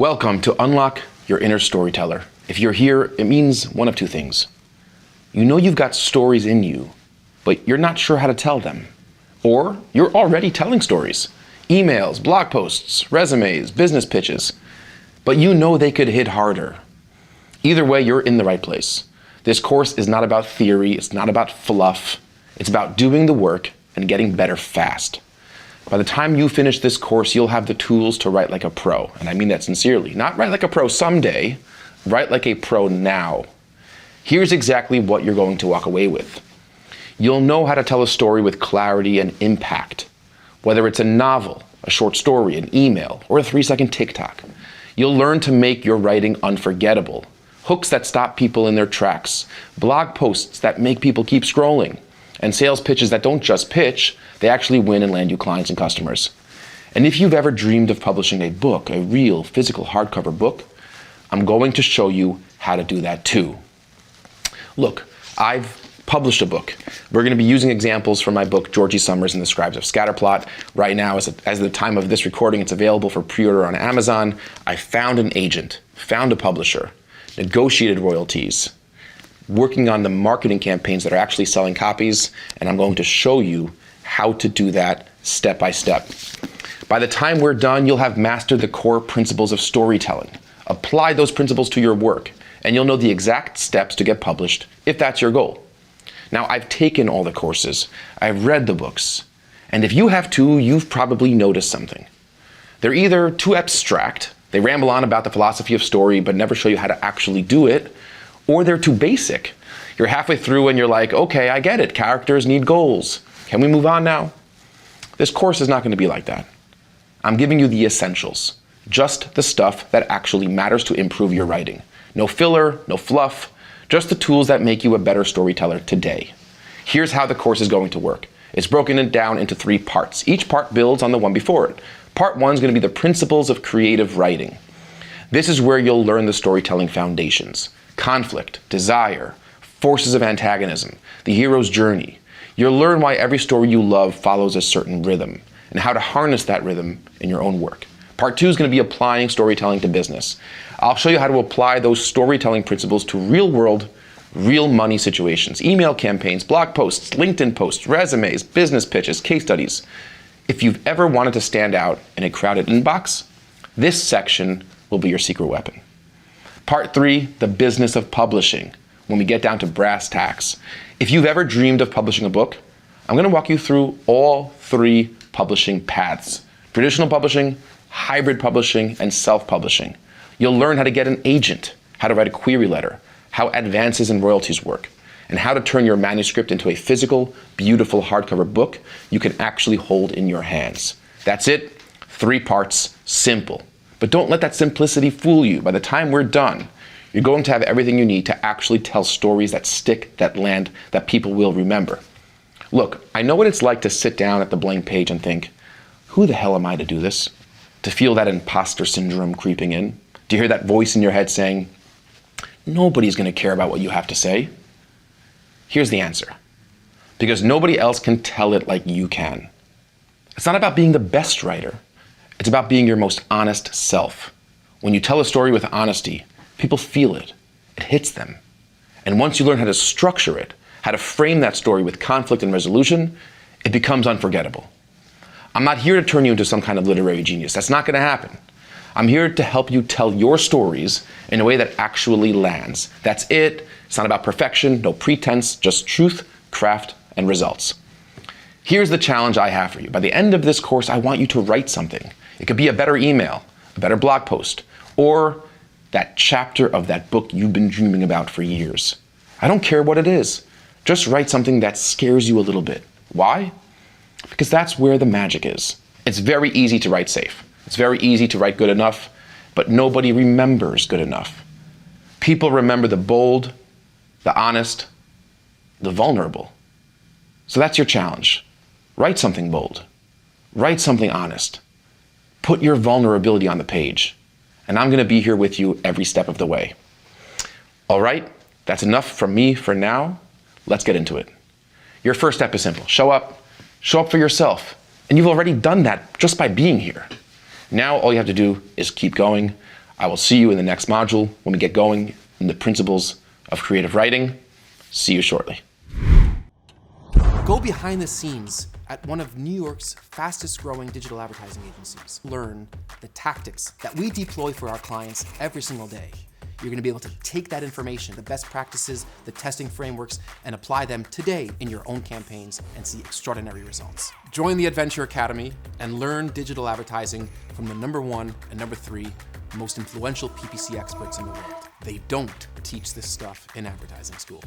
Welcome to Unlock Your Inner Storyteller. If you're here, it means one of two things. You know you've got stories in you, but you're not sure how to tell them. Or you're already telling stories. Emails, blog posts, resumes, business pitches. But you know they could hit harder. Either way, you're in the right place. This course is not about theory, it's not about fluff. It's about doing the work and getting better fast. By the time you finish this course, you'll have the tools to write like a pro. And I mean that sincerely. Not write like a pro someday, write like a pro now. Here's exactly what you're going to walk away with. You'll know how to tell a story with clarity and impact. Whether it's a novel, a short story, an email, or a 3-second TikTok. You'll learn to make your writing unforgettable. Hooks that stop people in their tracks. Blog posts that make people keep scrolling. And sales pitches that don't just pitch, they actually win and land you clients and customers. And if you've ever dreamed of publishing a book, a real physical hardcover book, I'm going to show you how to do that too. Look, I've published a book. We're going to be using examples from my book, Georgie Summers and the Scribes of Scatterplot. Right now, as the time of this recording, it's available for pre-order on Amazon. I found an agent, found a publisher, negotiated royalties, working on the marketing campaigns that are actually selling copies, and I'm going to show you how to do that step by step. By the time we're done, you'll have mastered the core principles of storytelling. Apply those principles to your work, and you'll know the exact steps to get published if that's your goal. Now, I've taken all the courses, I've read the books, and if you have too, you've probably noticed something. They're either too abstract, they ramble on about the philosophy of story but never show you how to actually do it, or they're too basic. You're halfway through and you're like, okay, I get it. Characters need goals. Can we move on now? This course is not going to be like that. I'm giving you the essentials, just the stuff that actually matters to improve your writing. No filler, no fluff, just the tools that make you a better storyteller today. Here's how the course is going to work. It's broken down into 3 parts. Each part builds on the one before it. Part 1 is going to be the principles of creative writing. This is where you'll learn the storytelling foundations. Conflict, desire, forces of antagonism, the hero's journey. You'll learn why every story you love follows a certain rhythm and how to harness that rhythm in your own work. Part 2 is going to be applying storytelling to business. I'll show you how to apply those storytelling principles to real world, real money situations, email campaigns, blog posts, LinkedIn posts, resumes, business pitches, case studies. If you've ever wanted to stand out in a crowded inbox, this section will be your secret weapon. Part 3, the business of publishing, when we get down to brass tacks. If you've ever dreamed of publishing a book, I'm going to walk you through all 3 publishing paths. Traditional publishing, hybrid publishing, and self-publishing. You'll learn how to get an agent, how to write a query letter, how advances and royalties work, and how to turn your manuscript into a physical, beautiful hardcover book you can actually hold in your hands. That's it, 3 parts, simple. But don't let that simplicity fool you. By the time we're done, you're going to have everything you need to actually tell stories that stick, that land, that people will remember. Look, I know what it's like to sit down at the blank page and think, who the hell am I to do this? To feel that imposter syndrome creeping in? To hear that voice in your head saying, nobody's going to care about what you have to say? Here's the answer. Because nobody else can tell it like you can. It's not about being the best writer. It's about being your most honest self. When you tell a story with honesty, people feel it. It hits them. And once you learn how to structure it, how to frame that story with conflict and resolution, it becomes unforgettable. I'm not here to turn you into some kind of literary genius. That's not going to happen. I'm here to help you tell your stories in a way that actually lands. That's it. It's not about perfection, no pretense, just truth, craft, and results. Here's the challenge I have for you. By the end of this course, I want you to write something. It could be a better email, a better blog post, or that chapter of that book you've been dreaming about for years. I don't care what it is. Just write something that scares you a little bit. Why? Because that's where the magic is. It's very easy to write safe. It's very easy to write good enough, but nobody remembers good enough. People remember the bold, the honest, the vulnerable. So that's your challenge. Write something bold. Write something honest. Put your vulnerability on the page. And I'm going to be here with you every step of the way. All right, that's enough from me for now. Let's get into it. Your first step is simple. Show up for yourself. And you've already done that just by being here. Now all you have to do is keep going. I will see you in the next module when we get going in the principles of creative writing. See you shortly. Go behind the scenes at one of New York's fastest growing digital advertising agencies. Learn the tactics that we deploy for our clients every single day. You're gonna be able to take that information, the best practices, the testing frameworks, and apply them today in your own campaigns and see extraordinary results. Join the Adventure Academy and learn digital advertising from the #1 and #3 most influential PPC experts in the world. They don't teach this stuff in advertising school.